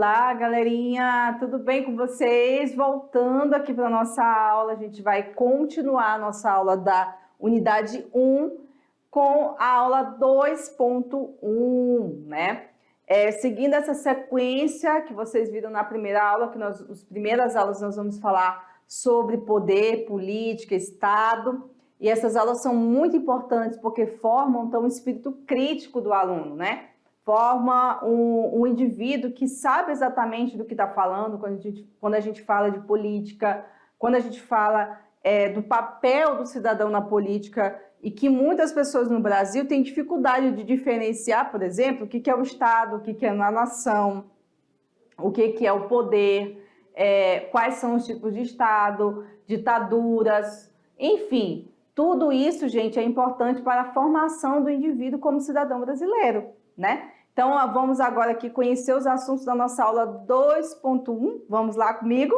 Olá, galerinha, tudo bem com vocês? Voltando aqui para a nossa aula, a gente vai continuar a nossa aula da unidade 1 com a aula 2.1, né? Seguindo essa sequência que vocês viram na primeira aula, as primeiras aulas nós vamos falar sobre poder, política, Estado, e essas aulas são muito importantes porque formam então, o espírito crítico do aluno, né? Forma um indivíduo que sabe exatamente do que está falando quando a gente fala de política, quando a gente fala do papel do cidadão na política, e que muitas pessoas no Brasil têm dificuldade de diferenciar, por exemplo, o que é o Estado, o que é a nação, o que é o poder, quais são os tipos de Estado, ditaduras, enfim, tudo isso, gente, é importante para a formação do indivíduo como cidadão brasileiro, né? Então, vamos agora aqui conhecer os assuntos da nossa aula 2.1. Vamos lá comigo?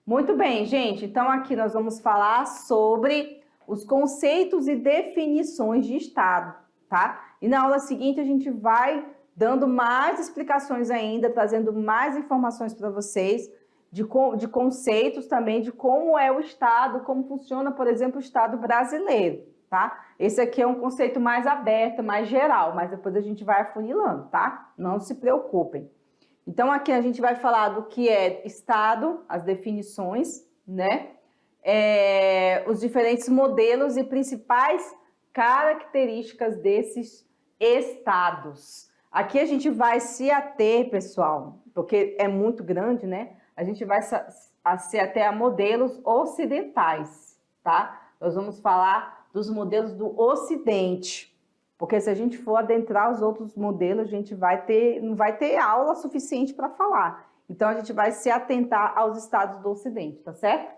Muito bem, gente. Então, aqui nós vamos falar sobre os conceitos e definições de Estado, tá? E na aula seguinte a gente vai dando mais explicações ainda, trazendo mais informações para vocês de conceitos também de como é o Estado, como funciona, por exemplo, o Estado brasileiro, tá? Esse aqui é um conceito mais aberto, mais geral, mas depois a gente vai afunilando, tá? Não se preocupem. Então, aqui a gente vai falar do que é Estado, as definições, né? Os diferentes modelos e principais características desses estados. Aqui a gente vai se ater, pessoal, porque é muito grande, né? A gente vai se ater a modelos ocidentais, tá? Nós vamos falar dos modelos do Ocidente, porque se a gente for adentrar os outros modelos, a gente não vai ter aula suficiente para falar. Então, a gente vai se atentar aos estados do Ocidente, tá certo?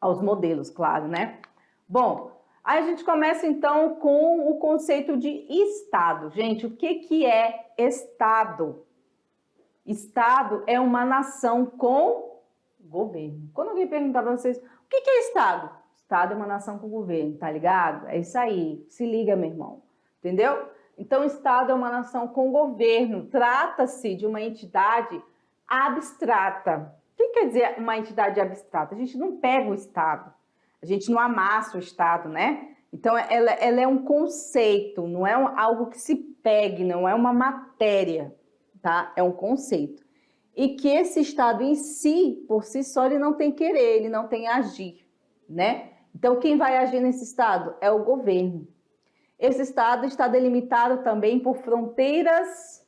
Aos modelos, claro, né? Bom, aí a gente começa então com o conceito de Estado. Gente, o que é Estado? Estado é uma nação com governo. Quando alguém perguntar para vocês, o que é Estado? Estado é uma nação com governo, tá ligado? É isso aí, se liga, meu irmão, entendeu? Então, Estado é uma nação com governo. Trata-se de uma entidade abstrata. O que quer dizer uma entidade abstrata? A gente não pega o Estado, a gente não amassa o Estado, né? Então, ela é um conceito, não é algo que se pegue, não é uma matéria, tá? É um conceito. E que esse Estado em si, por si só, ele não tem querer, ele não tem agir, né? Então, quem vai agir nesse Estado é o governo. Esse Estado está delimitado também por fronteiras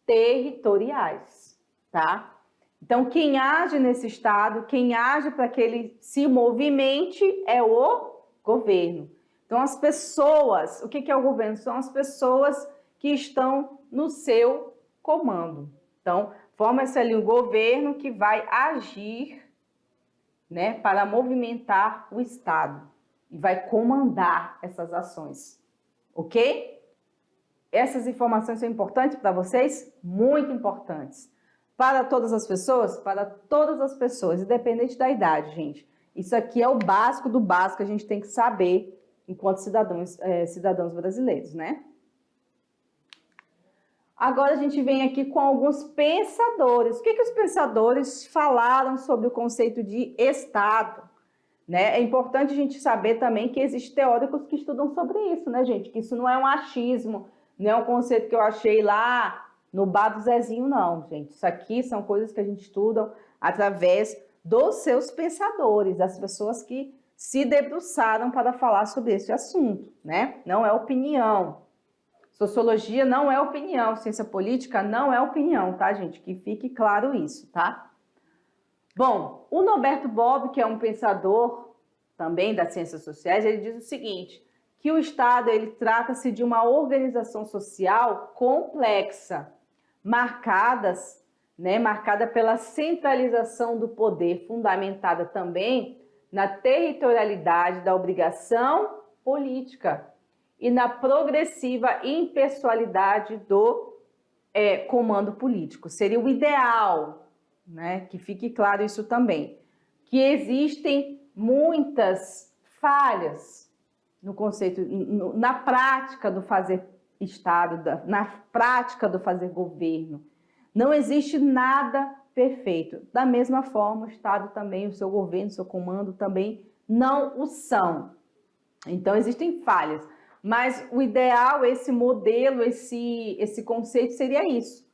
territoriais, tá? Então, quem age nesse Estado, quem age para que ele se movimente é o governo. Então, as pessoas, o que é o governo? São as pessoas que estão no seu comando. Então, forma-se ali um governo que vai agir, né, para movimentar o Estado e vai comandar essas ações, ok? Essas informações são importantes para vocês? Muito importantes. Para todas as pessoas? Para todas as pessoas, independente da idade, gente. Isso aqui é o básico do básico que a gente tem que saber enquanto cidadãos brasileiros, né? Agora a gente vem aqui com alguns pensadores. O que os pensadores falaram sobre o conceito de Estado? Né? É importante a gente saber também que existem teóricos que estudam sobre isso, né, gente? Que isso não é um achismo, não é um conceito que eu achei lá no bar do Zezinho, não, gente. Isso aqui são coisas que a gente estuda através dos seus pensadores, das pessoas que se debruçaram para falar sobre esse assunto, né? Não é opinião. Sociologia não é opinião, ciência política não é opinião, tá, gente? Que fique claro isso, tá? Bom, o Norberto Bobbio, que é um pensador também das ciências sociais, ele diz o seguinte, que o Estado, ele trata-se de uma organização social complexa, marcada pela centralização do poder, fundamentada também na territorialidade da obrigação política e na progressiva impessoalidade do comando político. Seria o ideal, né? Que fique claro isso também, que existem muitas falhas no conceito, na prática do fazer Estado, na prática do fazer governo, Não existe nada perfeito. Da mesma forma, o Estado também, o seu governo, o seu comando também não o são. Então, existem falhas. Mas o ideal, esse modelo, esse conceito seria isso,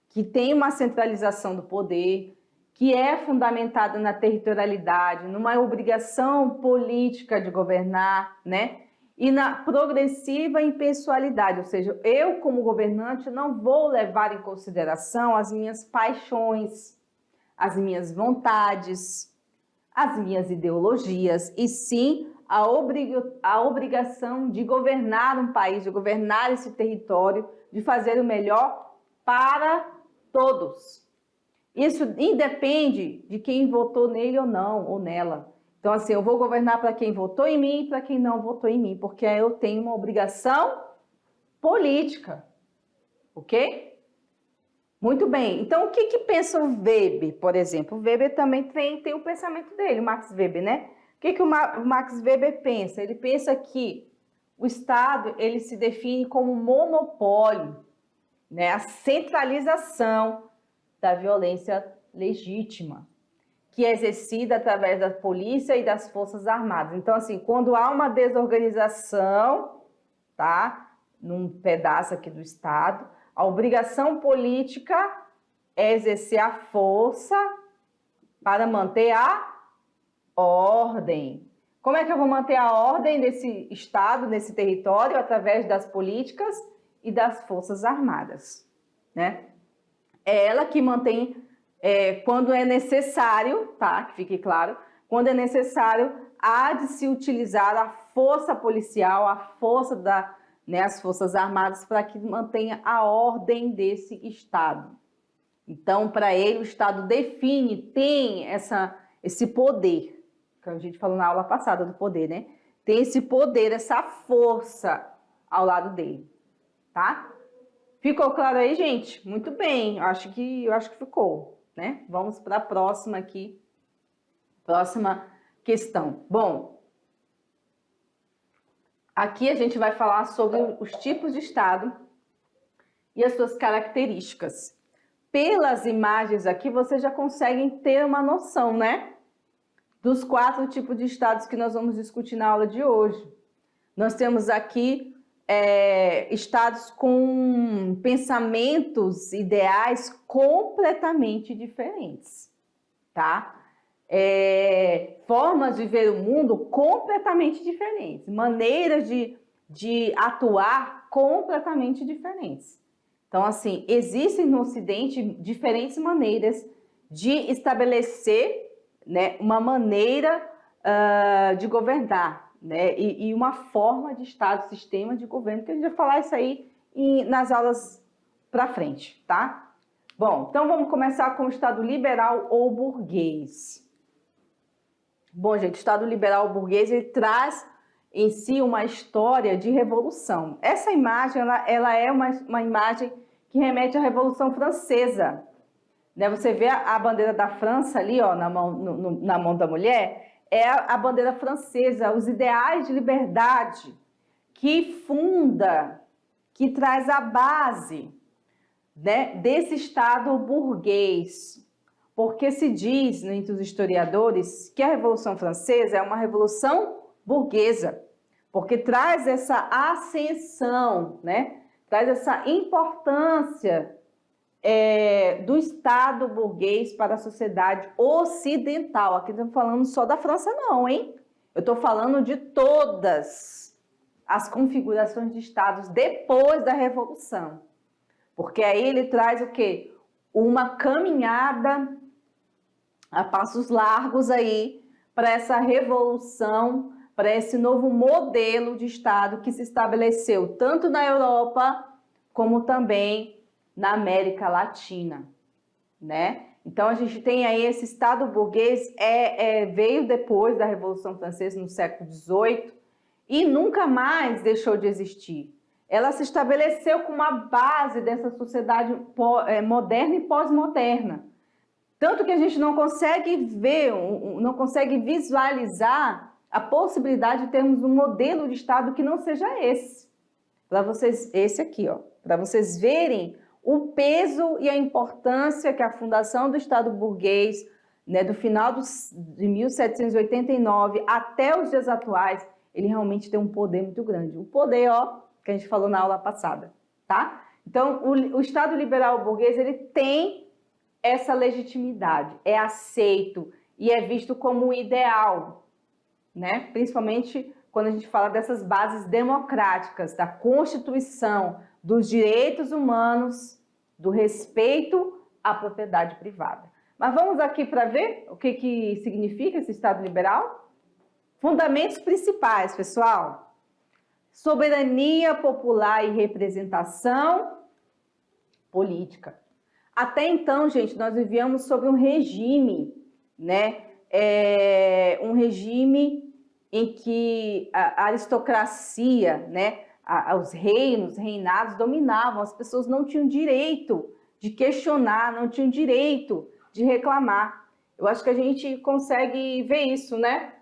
que tem uma centralização do poder, que é fundamentada na territorialidade, numa obrigação política de governar, né? E na progressiva impessoalidade, ou seja, eu como governante não vou levar em consideração as minhas paixões, as minhas vontades, as minhas ideologias, e sim a obrigação de governar um país, de governar esse território, de fazer o melhor para todos. Isso independe de quem votou nele ou não, ou nela. Então, assim, eu vou governar para quem votou em mim e para quem não votou em mim, porque eu tenho uma obrigação política, ok? Muito bem. Então, o que pensa o Weber, por exemplo? O Weber também tem o pensamento dele, o Max Weber, né? O que o Max Weber pensa? Ele pensa que o Estado ele se define como monopólio, né? A centralização da violência legítima, que é exercida através da polícia e das forças armadas. Então, assim, quando há uma desorganização, tá? Num pedaço aqui do Estado, a obrigação política é exercer a força para manter a ordem. Como é que eu vou manter a ordem nesse Estado, nesse território? Através das políticas e das forças armadas, né? É ela que mantém, quando é necessário, tá? Que fique claro, quando é necessário, há de se utilizar a força policial, a força as forças armadas para que mantenha a ordem desse Estado. Então, para ele, o Estado define, tem esse poder, que a gente falou na aula passada do poder, né? Tem esse poder, essa força ao lado dele, tá? Ficou claro aí, gente? Muito bem, eu acho que ficou, né? Vamos para a próxima aqui, próxima questão. Bom, aqui a gente vai falar sobre os tipos de Estado e as suas características. Pelas imagens aqui, vocês já conseguem ter uma noção, né? Dos 4 tipos de Estados que nós vamos discutir na aula de hoje. Nós temos aqui estados com pensamentos ideais completamente diferentes, tá? Formas de ver o mundo completamente diferentes, maneiras de atuar completamente diferentes. Então, assim, existem no Ocidente diferentes maneiras de estabelecer, né, uma maneira de governar, né, e uma forma de Estado, sistema de governo, que a gente vai falar isso aí nas aulas para frente, tá? Bom, então vamos começar com o Estado liberal ou burguês. Bom, gente, o Estado liberal ou burguês, ele traz em si uma história de revolução. Essa imagem, ela é uma imagem que remete à Revolução Francesa, né? Você vê a bandeira da França ali, ó, na mão da mulher, é a bandeira francesa, os ideais de liberdade que funda, que traz a base, né, desse Estado burguês. Porque se diz, né, entre os historiadores, que a Revolução Francesa é uma revolução burguesa, porque traz essa ascensão, né, traz essa importância do Estado burguês para a sociedade ocidental. Aqui não estou falando só da França não, hein? Eu estou falando de todas as configurações de Estados depois da Revolução. Porque aí ele traz o quê? Uma caminhada a passos largos aí para essa revolução, para esse novo modelo de Estado que se estabeleceu tanto na Europa como também na América Latina, né? Então a gente tem aí esse Estado burguês, veio depois da Revolução Francesa no século XVIII e nunca mais deixou de existir. Ela se estabeleceu como a base dessa sociedade moderna e pós-moderna. Tanto que a gente não consegue ver, não consegue visualizar a possibilidade de termos um modelo de Estado que não seja esse. Para vocês, esse aqui, ó, para vocês verem o peso e a importância que a fundação do Estado burguês, né, do final de 1789 até os dias atuais, ele realmente tem um poder muito grande. O poder, ó, que a gente falou na aula passada, tá? Então, o Estado liberal burguês, ele tem essa legitimidade, é aceito e é visto como um ideal, né? Principalmente quando a gente fala dessas bases democráticas, da Constituição, dos direitos humanos, do respeito à propriedade privada. Mas vamos aqui para ver o que significa esse Estado liberal? Fundamentos principais, pessoal. Soberania popular e representação política. Até então, gente, nós vivíamos sob um regime, né? Um regime em que a aristocracia, né? Os reinos, reinados dominavam, as pessoas não tinham direito de questionar, não tinham direito de reclamar. Eu acho que a gente consegue ver isso, né?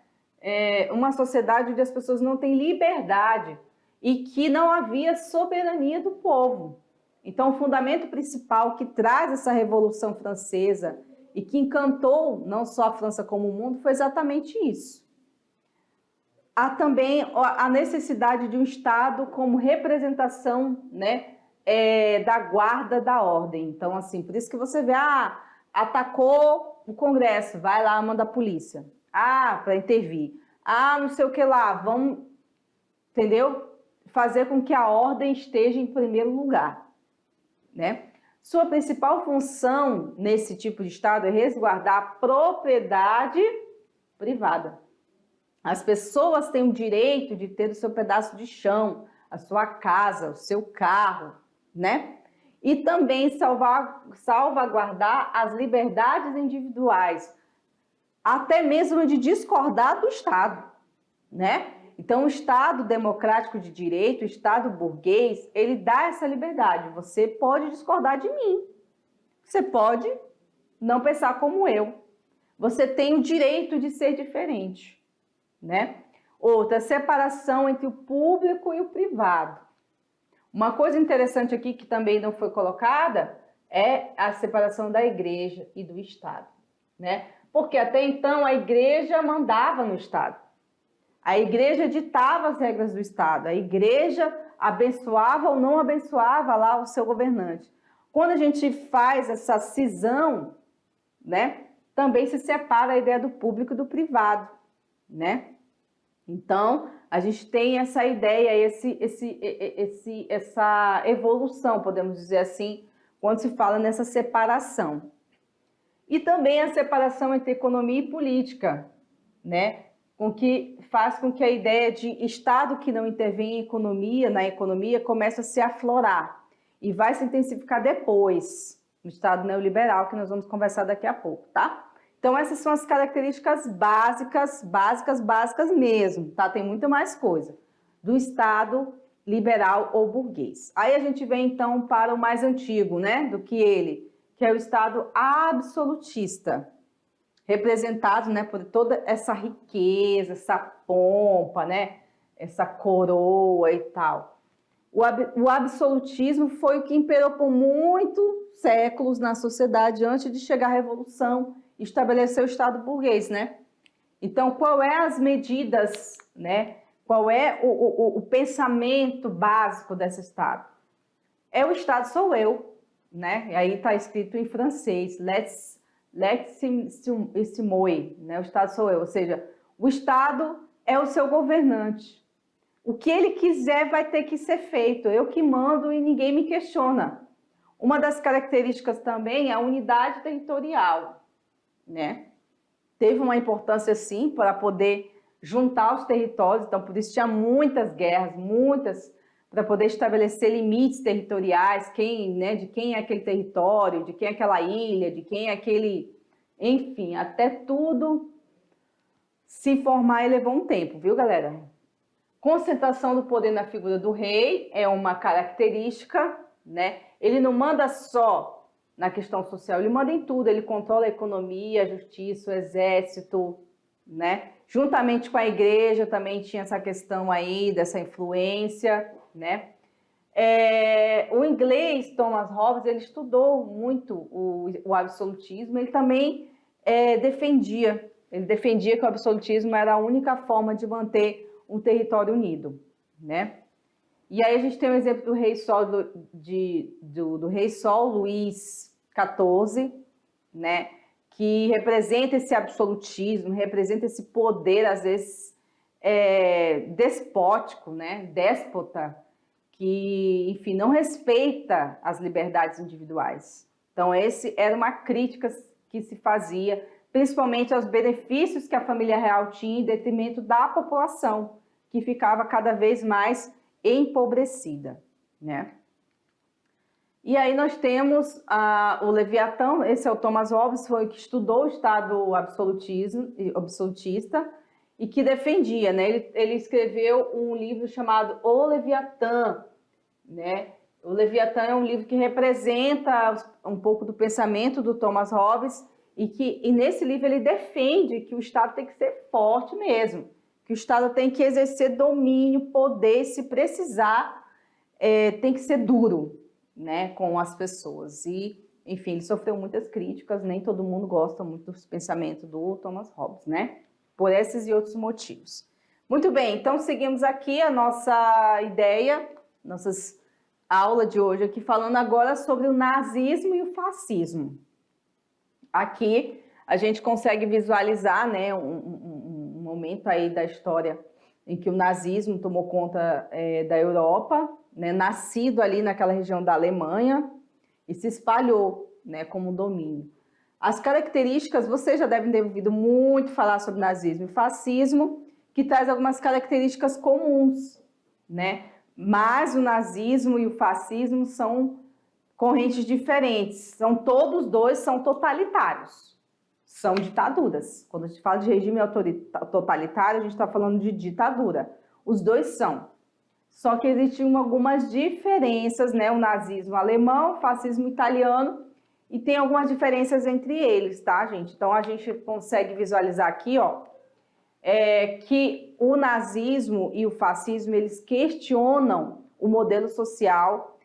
Uma sociedade onde as pessoas não têm liberdade e que não havia soberania do povo. Então, o fundamento principal que traz essa Revolução Francesa e que encantou não só a França como o mundo foi exatamente isso. Há também a necessidade de um Estado como representação, né, da guarda da ordem. Então, assim, por isso que você vê, atacou o Congresso, vai lá, manda a polícia. Para intervir. Não sei o que lá, vamos, entendeu? Fazer com que a ordem esteja em primeiro lugar, né? Sua principal função nesse tipo de Estado é resguardar a propriedade privada. As pessoas têm o direito de ter o seu pedaço de chão, a sua casa, o seu carro, né? E também salvaguardar as liberdades individuais, até mesmo de discordar do Estado, né? Então, o Estado democrático de direito, o Estado burguês, ele dá essa liberdade. Você pode discordar de mim, você pode não pensar como eu, você tem o direito de ser diferente, né? Outra, separação entre o público e o privado. Uma coisa interessante aqui que também não foi colocada é a separação da igreja e do Estado, né? Porque até então a igreja mandava no Estado. A igreja ditava as regras do Estado. A igreja abençoava ou não abençoava lá o seu governante. Quando a gente faz essa cisão, né, também se separa a ideia do público e do privado, né? Então, a gente tem essa ideia, essa evolução, podemos dizer assim, quando se fala nessa separação. E também a separação entre economia e política, né? Faz com que a ideia de Estado que não intervém na economia, comece a se aflorar e vai se intensificar depois, no Estado neoliberal, que nós vamos conversar daqui a pouco, tá? Então, essas são as características básicas mesmo, tá? Tem muito mais coisa do Estado liberal ou burguês. Aí a gente vem, então, para o mais antigo, né, do que ele, que é o Estado absolutista, representado, né, por toda essa riqueza, essa pompa, né, essa coroa e tal. O absolutismo foi o que imperou por muitos séculos na sociedade antes de chegar à Revolução e estabelecer o Estado burguês, né? Então, qual é as medidas, né? Qual é o pensamento básico desse Estado? O Estado sou eu, né? E aí está escrito em francês, Legitime, né? O Estado sou eu, ou seja, o Estado é o seu governante. O que ele quiser vai ter que ser feito, eu que mando e ninguém me questiona. Uma das características também é a unidade territorial, né? Teve uma importância, sim, para poder juntar os territórios, então por isso tinha muitas guerras, para poder estabelecer limites territoriais, de quem é aquele território, de quem é aquela ilha, de quem é aquele... Enfim, até tudo se formar e levou um tempo, viu, galera? Concentração do poder na figura do rei é uma característica, né? Ele não manda só na questão social, ele manda em tudo, ele controla a economia, a justiça, o exército, né? Juntamente com a igreja também tinha essa questão aí dessa influência, né? O inglês, Thomas Hobbes, ele estudou muito o absolutismo, ele também defendia que o absolutismo era a única forma de manter um território unido, né? E aí a gente tem o exemplo do rei Sol, do rei Sol, Luís XIV, né? Que representa esse absolutismo, representa esse poder, às vezes, despótico, né? Déspota, que, enfim, não respeita as liberdades individuais. Então, esse era uma crítica que se fazia, principalmente aos benefícios que a família real tinha em detrimento da população, que ficava cada vez mais empobrecida, né? E aí nós temos o Leviatã, esse é o Thomas Hobbes, foi o que estudou o Estado absolutista e que defendia, né? Ele escreveu um livro chamado O Leviatã, né? O Leviatã é um livro que representa um pouco do pensamento do Thomas Hobbes e nesse livro ele defende que o Estado tem que ser forte mesmo, que o Estado tem que exercer domínio, poder, se precisar, tem que ser duro, né, com as pessoas. E, enfim, ele sofreu muitas críticas, nem todo mundo gosta muito dos pensamentos do Thomas Hobbes, né, por esses e outros motivos. Muito bem, então seguimos aqui a nossa ideia, nossas aula de hoje aqui, falando agora sobre o nazismo e o fascismo. Aqui a gente consegue visualizar, né, um momento aí da história em que o nazismo tomou conta da Europa, né, nascido ali naquela região da Alemanha e se espalhou, né, como domínio. As características, vocês já devem ter ouvido muito falar sobre nazismo e fascismo, que traz algumas características comuns, né? Mas o nazismo e o fascismo são correntes diferentes. Todos dois são totalitários, são ditaduras. Quando a gente fala de regime totalitário, a gente está falando de ditadura. Os dois são. Só que existiam algumas diferenças, né? O nazismo alemão, o fascismo italiano, e tem algumas diferenças entre eles, tá, gente? Então a gente consegue visualizar aqui, ó, que o nazismo e o fascismo, eles questionam o modelo social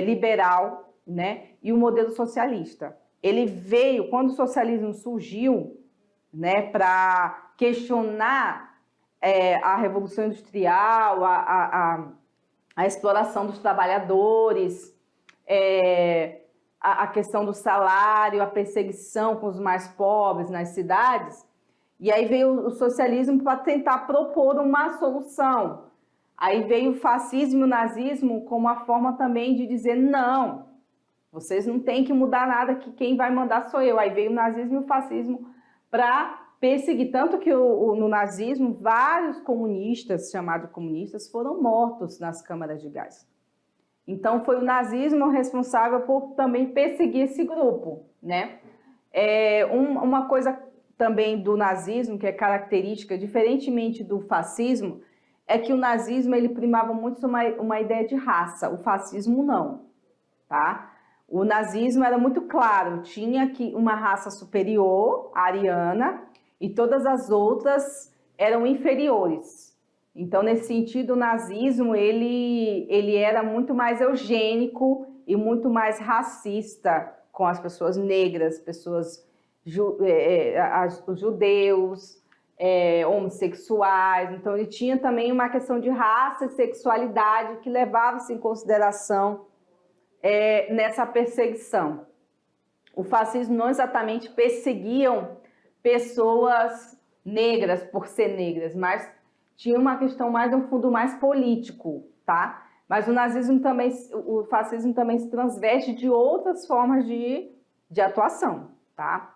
liberal, né, e o modelo socialista. Ele veio, quando o socialismo surgiu, né, para questionar a Revolução Industrial, a exploração dos trabalhadores, a questão do salário, a perseguição com os mais pobres nas cidades. E aí veio o socialismo para tentar propor uma solução. Aí veio o fascismo e o nazismo como uma forma também de dizer, não, vocês não têm que mudar nada, que quem vai mandar sou eu. Aí veio o nazismo e o fascismo para perseguir. Tanto que no nazismo, vários comunistas, chamados comunistas, foram mortos nas câmaras de gás. Então, foi o nazismo responsável por também perseguir esse grupo, né? Uma coisa também do nazismo, que é característica, diferentemente do fascismo, é que o nazismo ele primava muito sobre uma ideia de raça, o fascismo não, tá? O nazismo era muito claro, tinha que uma raça superior, a ariana, e todas as outras eram inferiores. Então, nesse sentido, o nazismo ele era muito mais eugênico e muito mais racista com as pessoas negras, pessoas os judeus, homossexuais. Então, ele tinha também uma questão de raça e sexualidade que levava-se em consideração nessa perseguição. O fascismo não exatamente perseguiam pessoas negras por ser negras, mas tinha uma questão mais, um fundo mais político, tá? Mas o nazismo também, o fascismo também se transveste de outras formas de atuação, tá?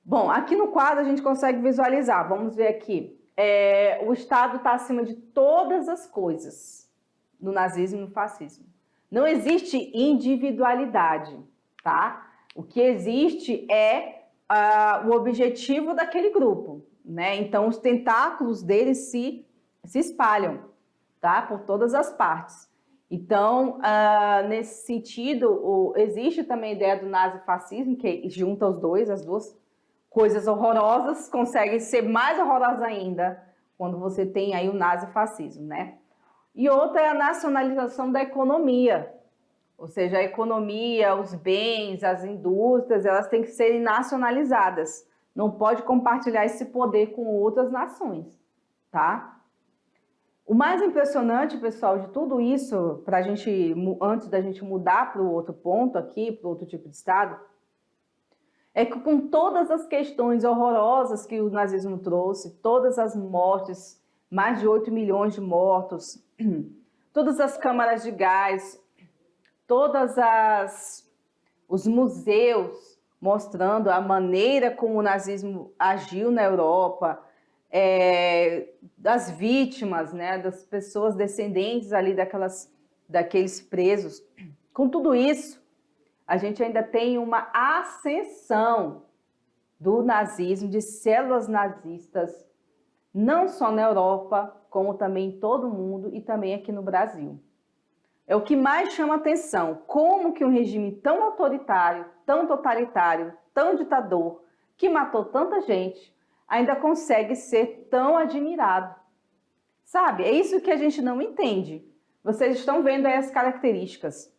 Bom, aqui no quadro a gente consegue visualizar, vamos ver aqui, o Estado está acima de todas as coisas no nazismo e no fascismo. Não existe individualidade, tá? O que existe é o objetivo daquele grupo, né? Então, os tentáculos deles se espalham, tá? Por todas as partes. Então, nesse sentido, existe também a ideia do nazifascismo, que junta os dois, as duas coisas horrorosas conseguem ser mais horrorosas ainda quando você tem aí o nazifascismo, né? E outra é a nacionalização da economia, ou seja, a economia, os bens, as indústrias, elas têm que serem nacionalizadas. Não pode compartilhar esse poder com outras nações, tá? O mais impressionante, pessoal, de tudo isso, pra gente, antes da gente mudar para o outro ponto aqui, para outro tipo de Estado, é que com todas as questões horrorosas que o nazismo trouxe, todas as mortes, mais de 8 milhões de mortos, todas as câmaras de gás, os museus mostrando a maneira como o nazismo agiu na Europa, das vítimas, né, das pessoas descendentes ali daqueles presos. Com tudo isso, a gente ainda tem uma ascensão do nazismo, de células nazistas, não só na Europa, como também em todo o mundo e também aqui no Brasil. É o que mais chama atenção, como que um regime tão autoritário, tão totalitário, tão ditador, que matou tanta gente, ainda consegue ser tão admirado. Sabe, é isso que a gente não entende. Vocês estão vendo aí as características,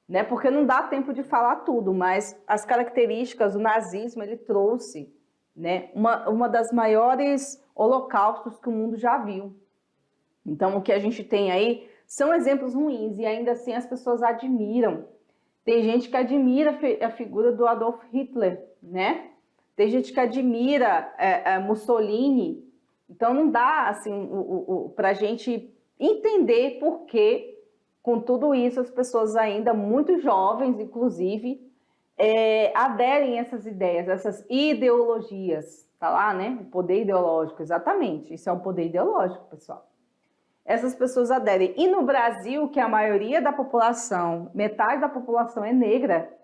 né? Porque não dá tempo de falar tudo, mas as características do nazismo, ele trouxe, né, uma das maiores holocaustos que o mundo já viu. Então, o que a gente tem aí são exemplos ruins e ainda assim as pessoas admiram. Tem gente que admira a figura do Adolf Hitler, né? Tem gente que admira Mussolini. Então não dá assim para a gente entender por que, com tudo isso, as pessoas ainda muito jovens, inclusive, aderem a essas ideias, essas ideologias. Tá lá, né? O poder ideológico, exatamente. Isso é um poder ideológico, pessoal. Essas pessoas aderem. E no Brasil, que a maioria da população, metade da população é negra,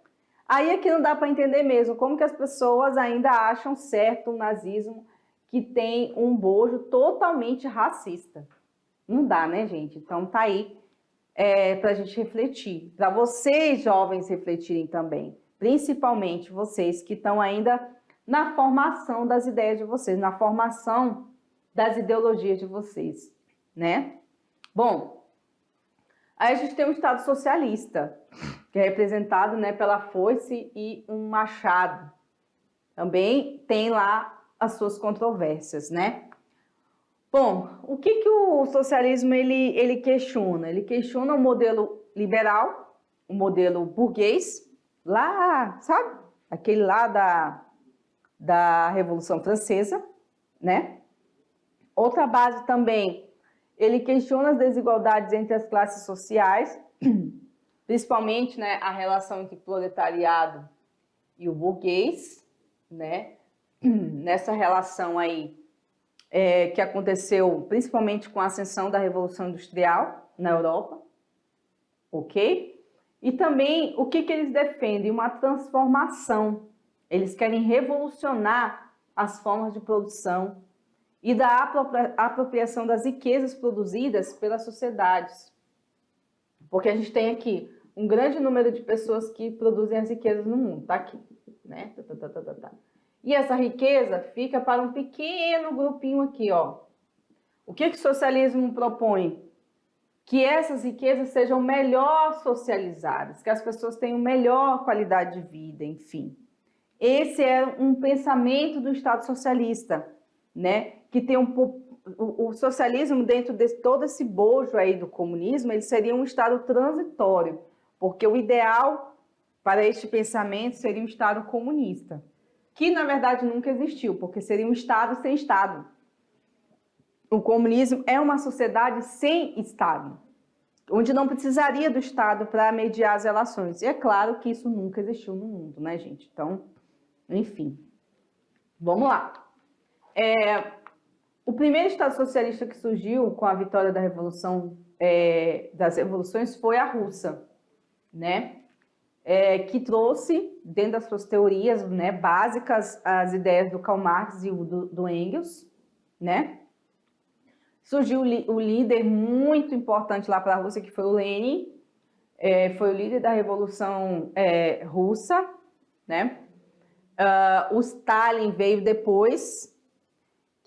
aí é que não dá para entender mesmo como que as pessoas ainda acham certo o nazismo, que tem um bojo totalmente racista. Não dá, né, gente? Então tá aí para a gente refletir. Para vocês, jovens, refletirem também. Principalmente vocês que estão ainda na formação das ideias de vocês, na formação das ideologias de vocês, né? Bom, aí a gente tem um Estado socialista, que é representado, né, pela foice e um machado. Também tem lá as suas controvérsias, né? Bom, o que o socialismo ele questiona? Ele questiona o modelo liberal, o modelo burguês, lá, sabe? Aquele lá da Revolução Francesa, né? Outra base também, ele questiona as desigualdades entre as classes sociais, principalmente, né, a relação entre o proletariado e o burguês, né? Nessa relação aí que aconteceu principalmente com a ascensão da Revolução Industrial na Europa, ok? E também o que eles defendem? Uma transformação. Eles querem revolucionar as formas de produção e da apropriação das riquezas produzidas pelas sociedades. Porque a gente tem aqui um grande número de pessoas que produzem as riquezas no mundo, tá aqui, né? E essa riqueza fica para um pequeno grupinho aqui, ó. O que o socialismo propõe? Que essas riquezas sejam melhor socializadas, que as pessoas tenham melhor qualidade de vida, enfim. Esse é um pensamento do Estado socialista, né? Que tem o socialismo, dentro de todo esse bojo aí do comunismo, ele seria um Estado transitório, porque o ideal para este pensamento seria um Estado comunista, que na verdade nunca existiu, porque seria um Estado sem Estado. O comunismo é uma sociedade sem Estado, onde não precisaria do Estado para mediar as relações. E é claro que isso nunca existiu no mundo, né, gente? Então, enfim, vamos lá. O primeiro Estado socialista que surgiu com a vitória da Revolução, das Revoluções foi a russa, né? Que trouxe, dentro das suas teorias, né, básicas, as ideias do Karl Marx e do Engels, né? Surgiu o líder muito importante lá para a Rússia, que foi o Lenin, foi o líder da Revolução Russa, né? O Stalin veio depois,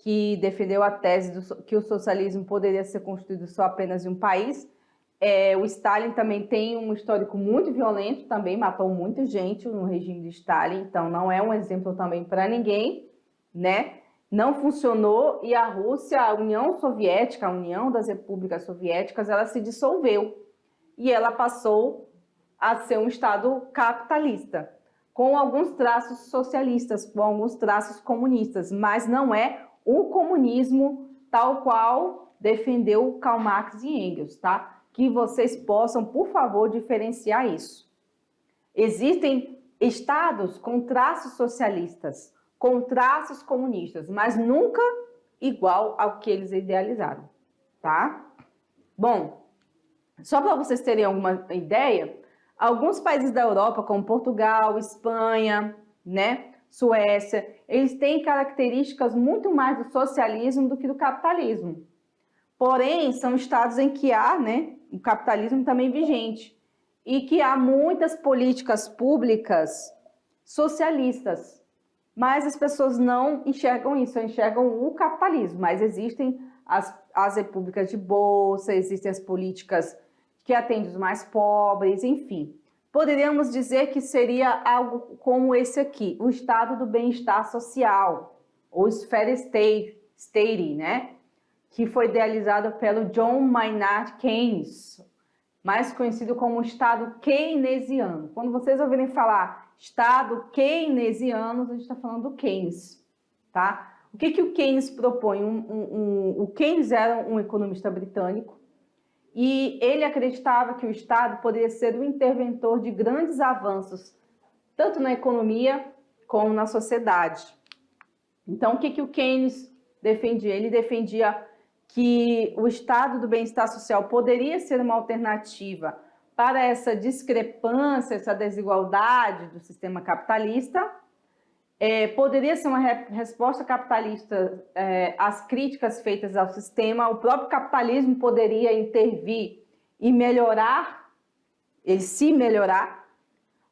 que defendeu a tese que o socialismo poderia ser construído só apenas em um país. O Stalin também tem um histórico muito violento, também matou muita gente no regime de Stalin, então não é um exemplo também para ninguém, né? Não funcionou e a Rússia, a União Soviética, a União das Repúblicas Soviéticas, ela se dissolveu e ela passou a ser um Estado capitalista, com alguns traços socialistas, com alguns traços comunistas, mas não é o comunismo tal qual defendeu Karl Marx e Engels, tá? Que vocês possam, por favor, diferenciar isso. Existem estados com traços socialistas, com traços comunistas, mas nunca igual ao que eles idealizaram, tá? Bom, só para vocês terem alguma ideia, alguns países da Europa, como Portugal, Espanha, né, Suécia, eles têm características muito mais do socialismo do que do capitalismo. Porém, são estados em que há, né, o capitalismo também vigente e que há muitas políticas públicas socialistas, mas as pessoas não enxergam isso, enxergam o capitalismo, mas existem as repúblicas de bolsa, existem as políticas que atendem os mais pobres, enfim. Poderíamos dizer que seria algo como esse aqui, o estado do bem-estar social, ou Welfare State, né? Que foi idealizado pelo John Maynard Keynes, mais conhecido como Estado keynesiano. Quando vocês ouvirem falar Estado keynesiano, a gente está falando do Keynes, tá? O que o Keynes propõe? O Keynes era um economista britânico e ele acreditava que o Estado poderia ser o interventor de grandes avanços, tanto na economia como na sociedade. Então, o que o Keynes defendia? Ele defendia que o estado do bem-estar social poderia ser uma alternativa para essa discrepância, essa desigualdade do sistema capitalista, poderia ser uma resposta capitalista às críticas feitas ao sistema, o próprio capitalismo poderia intervir e melhorar, ele se melhorar,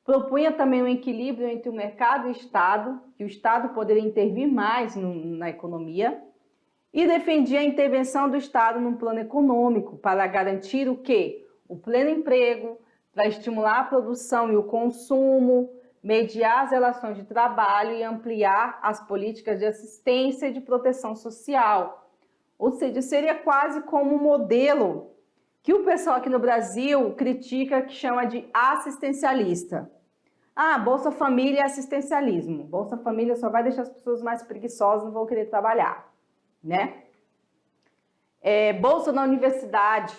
propunha também um equilíbrio entre o mercado e o Estado, que o Estado poderia intervir mais na economia, e defendia a intervenção do Estado no plano econômico para garantir o quê? O pleno emprego, para estimular a produção e o consumo, mediar as relações de trabalho e ampliar as políticas de assistência e de proteção social. Ou seja, seria quase como um modelo que o pessoal aqui no Brasil critica, que chama de assistencialista. Ah, Bolsa Família é assistencialismo. Bolsa Família só vai deixar as pessoas mais preguiçosas, não vão querer trabalhar, né? Bolsa na universidade,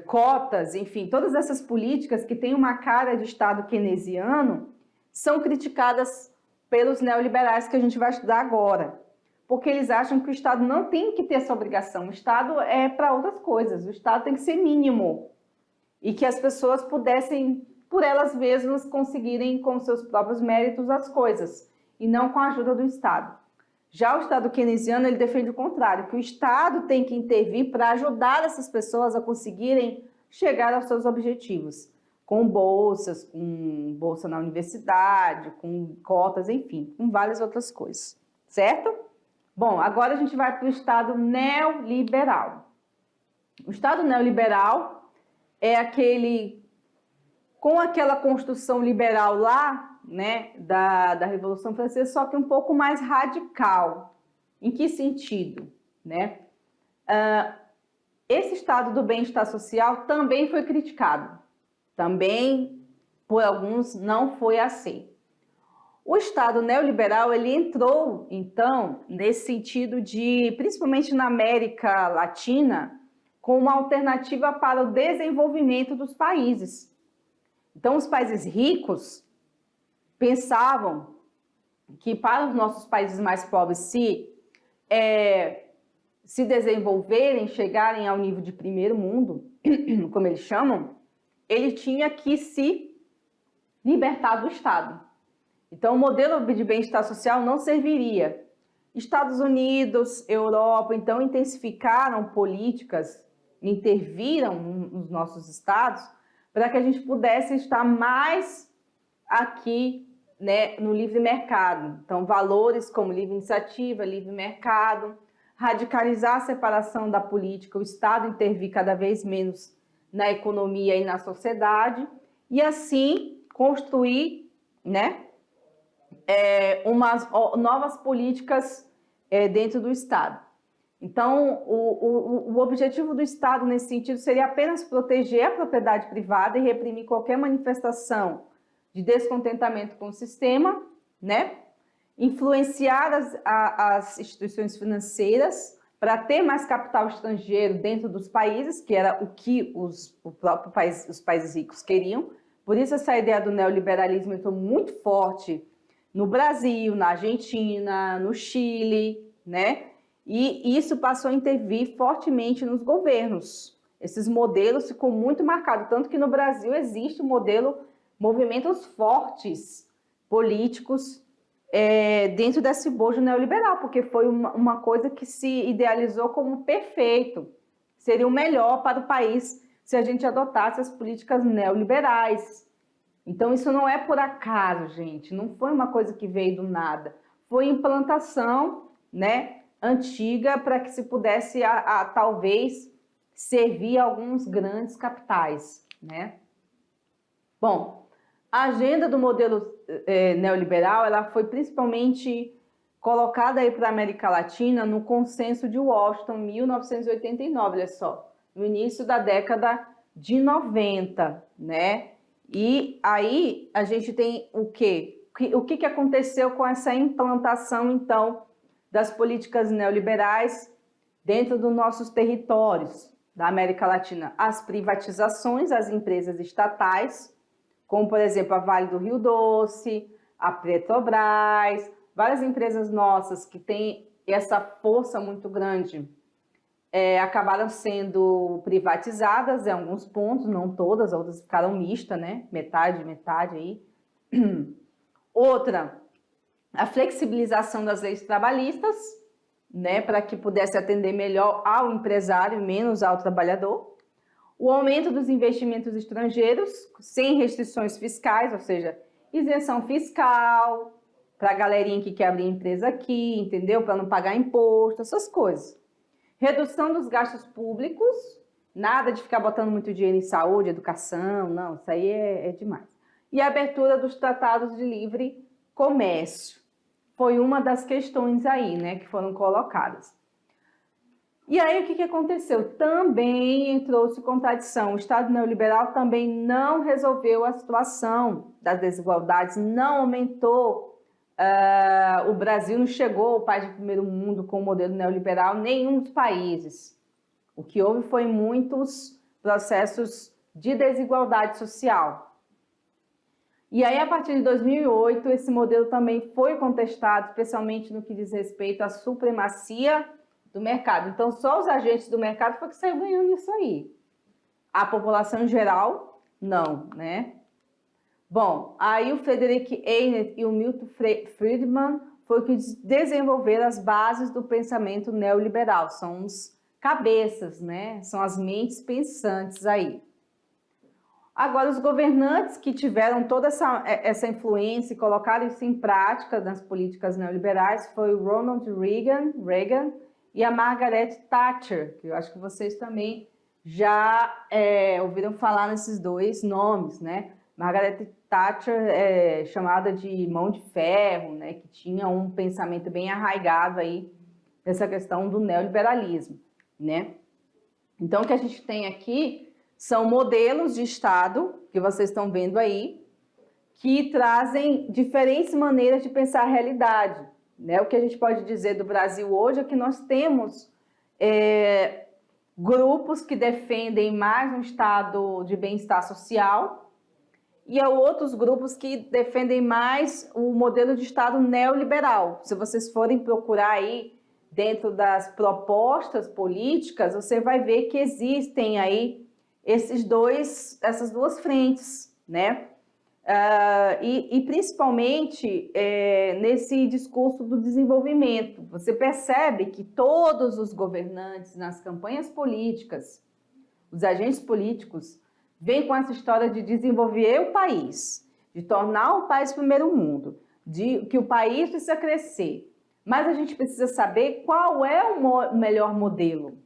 cotas, enfim, todas essas políticas que têm uma cara de Estado keynesiano são criticadas pelos neoliberais que a gente vai estudar agora, porque eles acham que o Estado não tem que ter essa obrigação, o Estado é para outras coisas, o Estado tem que ser mínimo e que as pessoas pudessem, por elas mesmas, conseguirem com seus próprios méritos as coisas e não com a ajuda do Estado. Já o Estado keynesiano, ele defende o contrário, que o Estado tem que intervir para ajudar essas pessoas a conseguirem chegar aos seus objetivos, com bolsas, com bolsa na universidade, com cotas, enfim, com várias outras coisas, certo? Bom, agora a gente vai para o Estado neoliberal. O Estado neoliberal é aquele, com aquela construção liberal lá, né, da Revolução Francesa, só que um pouco mais radical. Em que sentido? Né? Esse estado do bem-estar social também foi criticado. Também, por alguns, não foi aceito. O Estado neoliberal, ele entrou, então, nesse sentido de, principalmente na América Latina, com uma alternativa para o desenvolvimento dos países. Então, os países ricos pensavam que para os nossos países mais pobres se desenvolverem, chegarem ao nível de primeiro mundo, como eles chamam, ele tinha que se libertar do Estado. Então, o modelo de bem-estar social não serviria. Estados Unidos, Europa, então, intensificaram políticas, interviram nos nossos estados para que a gente pudesse estar mais aqui né, no livre mercado. Então, valores como livre iniciativa, livre mercado, radicalizar a separação da política, o Estado intervir cada vez menos na economia e na sociedade, e assim construir, né, novas políticas dentro do Estado. Então, o objetivo do Estado nesse sentido seria apenas proteger a propriedade privada e reprimir qualquer manifestação de descontentamento com o sistema, né? Influenciar as instituições financeiras para ter mais capital estrangeiro dentro dos países, que era o que os países ricos queriam. Por isso essa ideia do neoliberalismo entrou muito forte no Brasil, na Argentina, no Chile, né? E isso passou a intervir fortemente nos governos. Esses modelos ficou muito marcado, tanto que no Brasil existe um modelo, movimentos fortes políticos dentro desse bojo neoliberal, porque foi uma coisa que se idealizou como perfeito. Seria o melhor para o país se a gente adotasse as políticas neoliberais. Então, isso não é por acaso, gente. Não foi uma coisa que veio do nada. Foi implantação, né, antiga para que se pudesse, talvez, servir a alguns grandes capitais, né? Bom, a agenda do modelo neoliberal ela foi principalmente colocada aí para a América Latina no Consenso de Washington, 1989, olha só, no início da década de 90, né? E aí a gente tem o quê? O que aconteceu com essa implantação, então, das políticas neoliberais dentro dos nossos territórios da América Latina? As privatizações, as empresas estatais, como, por exemplo, a Vale do Rio Doce, a Petrobras, várias empresas nossas que têm essa força muito grande, acabaram sendo privatizadas em alguns pontos, não todas, outras ficaram mistas, né? Metade, metade aí. Outra, a flexibilização das leis trabalhistas, né? Para que pudesse atender melhor ao empresário, menos ao trabalhador. O aumento dos investimentos estrangeiros, sem restrições fiscais, ou seja, isenção fiscal para a galerinha que quer abrir empresa aqui, entendeu? Para não pagar imposto, essas coisas. Redução dos gastos públicos, nada de ficar botando muito dinheiro em saúde, educação, não, isso aí é demais. E a abertura dos tratados de livre comércio. Foi uma das questões aí, né, que foram colocadas. E aí, o que aconteceu? Também entrou-se contradição. O Estado neoliberal também não resolveu a situação das desigualdades, não aumentou. O Brasil não chegou ao país de primeiro mundo com o modelo neoliberal, nenhum dos países. O que houve foi muitos processos de desigualdade social. E aí, a partir de 2008, esse modelo também foi contestado, especialmente no que diz respeito à supremacia do mercado. Então, só os agentes do mercado foi que saiu ganhando isso aí. A população em geral, não, né? Bom, aí o Friedrich Hayek e o Milton Friedman foi que desenvolveram as bases do pensamento neoliberal. São os cabeças, né? São as mentes pensantes aí. Agora, os governantes que tiveram toda essa influência e colocaram isso em prática nas políticas neoliberais foi o Ronald Reagan e a Margaret Thatcher, que eu acho que vocês também já ouviram falar nesses dois nomes, né? Margaret Thatcher chamada de mão de ferro, né? Que tinha um pensamento bem arraigado aí nessa questão do neoliberalismo, né? Então, o que a gente tem aqui são modelos de Estado, que vocês estão vendo aí, que trazem diferentes maneiras de pensar a realidade, né? O que a gente pode dizer do Brasil hoje é que nós temos grupos que defendem mais um estado de bem-estar social e há outros grupos que defendem mais o modelo de Estado neoliberal. Se vocês forem procurar aí dentro das propostas políticas, você vai ver que existem aí essas duas frentes, né? E principalmente nesse discurso do desenvolvimento. Você percebe que todos os governantes nas campanhas políticas, os agentes políticos, vêm com essa história de desenvolver o país, de tornar o país primeiro mundo, de que o país precisa crescer. Mas a gente precisa saber qual é o melhor modelo,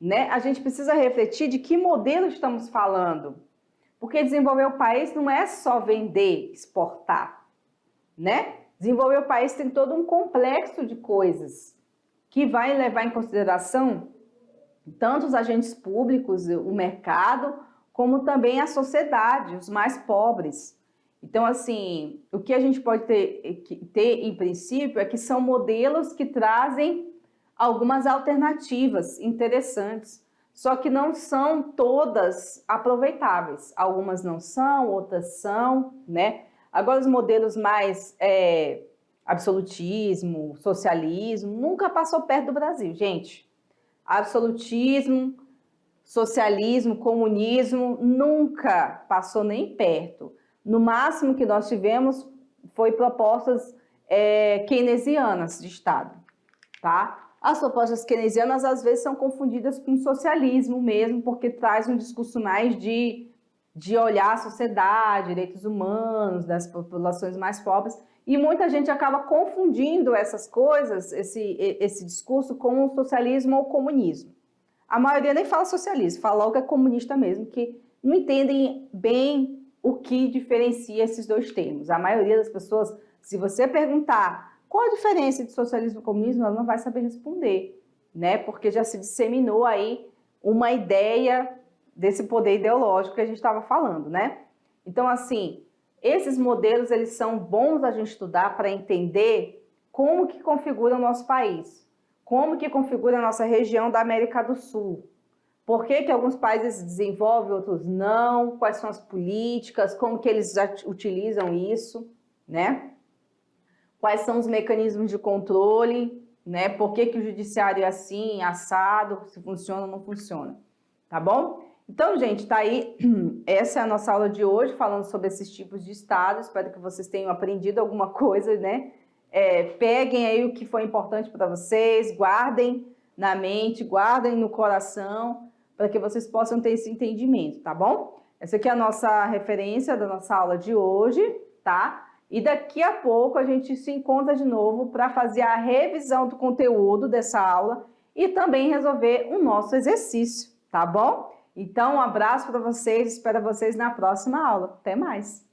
né? A gente precisa refletir de que modelo estamos falando. Porque desenvolver o país não é só vender, exportar, né? Desenvolver o país tem todo um complexo de coisas que vai levar em consideração tanto os agentes públicos, o mercado, como também a sociedade, os mais pobres. Então, assim, o que a gente pode ter em princípio é que são modelos que trazem algumas alternativas interessantes, só que não são todas aproveitáveis. Algumas não são, outras são, né? Agora, os modelos mais absolutismo, socialismo, nunca passou perto do Brasil, gente. Absolutismo, socialismo, comunismo, nunca passou nem perto. No máximo que nós tivemos foi propostas keynesianas de Estado, tá? As propostas keynesianas às vezes são confundidas com socialismo mesmo, porque traz um discurso mais de olhar a sociedade, direitos humanos, das populações mais pobres, e muita gente acaba confundindo essas coisas, esse discurso com o socialismo ou o comunismo. A maioria nem fala socialismo, fala logo que é comunista mesmo, que não entendem bem o que diferencia esses dois termos. A maioria das pessoas, se você perguntar qual a diferença de socialismo e comunismo, ela não vai saber responder, né? Porque já se disseminou aí uma ideia desse poder ideológico que a gente estava falando, né? Então, assim, esses modelos, eles são bons a gente estudar para entender como que configura o nosso país, como que configura a nossa região da América do Sul, por que que alguns países desenvolvem, outros não, quais são as políticas, como que eles utilizam isso, né? Quais são os mecanismos de controle, né? Por que que o judiciário é assim, assado, se funciona ou não funciona, tá bom? Então, gente, tá aí, essa é a nossa aula de hoje, falando sobre esses tipos de estado. Espero que vocês tenham aprendido alguma coisa, né? Peguem aí o que foi importante para vocês, guardem na mente, guardem no coração, para que vocês possam ter esse entendimento, tá bom? Essa aqui é a nossa referência da nossa aula de hoje, tá? E daqui a pouco a gente se encontra de novo para fazer a revisão do conteúdo dessa aula e também resolver o nosso exercício, tá bom? Então, um abraço para vocês, espero vocês na próxima aula. Até mais!